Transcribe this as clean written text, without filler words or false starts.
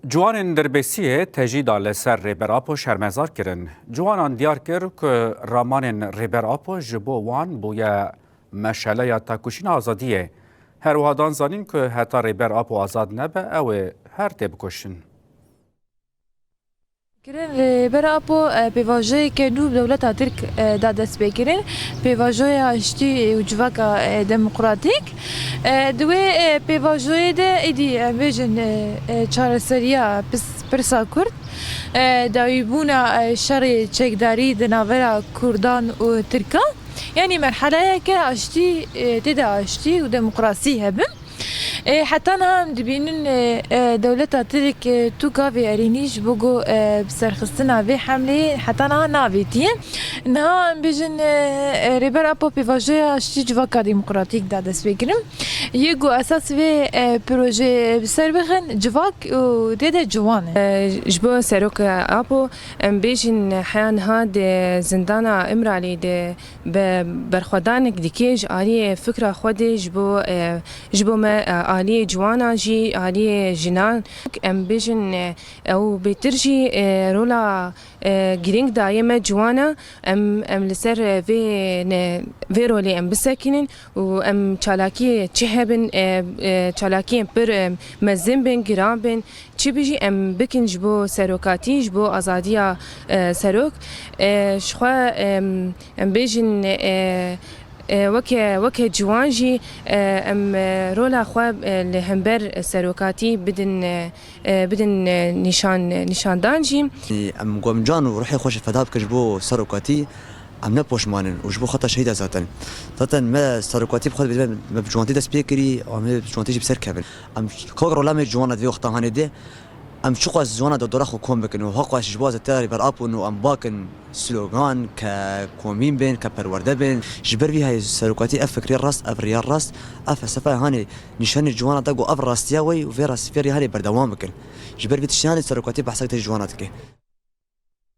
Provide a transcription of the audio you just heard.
جوانên Dirbêsiyê tejî da li ser Rêberapo şermezar kirin. Ciwanan diyar kir ku ramanên Rêberapo ji bo wan bûye meşeleya tekuşîna azadiyê. Her wiha dan zanîn ku heta Rêberapo azad nebe ew ê her tê bikuşin. Rêberapo pêvajeyeke nû dewleta Tirk da dest pê kirin, pêvajoya hiştî û civaka demokratîk. Di wê pêvajoyê de êdî em bêjin çareseriya pirsa Kurd, dawîbûna şerê çekdarî di navbera Kurdan û Tirkan, yanî merheleyeke hiştî têde hiştî û demokrasî hebin. حتی هم دبینن دولت ترک تو گاوی ارینیش بگو بسرخستنا وی حمله حتی نه ناویتیه نه بیشن Rêberapo pêvajoya hiştî civaka demokratîk da dest pê kirin. Yê ku esas vê proje bi ser bixin civak û tê de ciwan e. Ji bo Seroka Apo em bêjin heyanha di zindana Imralê de berxwedanek dike ji aliyê fikra Xwedê ji bo me aliyê ciwanan jî aliyê jinan em bêjin ew bêtir jî rola girîng dayê me ciwana em li ser vê rolê em bisekinin û em çalakiyê çi hebin çalakiyên pir mezin bin giran bin çi bijî em bikin ji bo serokatî ji bo azadiya serok ji xwe em bêjin weke ciwan jî em rola xwe li hember serokatî bidin nîşandan jî. Em gomcan û ruhê xwe ji feda bikin ji bo serokatî em ne poşmanin û ji bo xeta şehîd zaten. Zaten me serokatî bi xwe me bi ciwantî dest pê kirî û me bi ciwantî jî bi ser kevin. Em kok rola me ciwana divê wextan hanê de em çi qas ciwana dodora xwe kom bikin û heqas ji bo zêdetir Rêberapo û em bakin slogan ke komîn bin ke perwerde bin ji ber vî heye serokatî ev fikrê rast ev riya rast ev felsefeya hanê nîşanê ciwana da got ev rastiya wê û vê rastî hanê berdewam bikin ji ber vî tiştî hanê serokatî behsa te ciwana dike.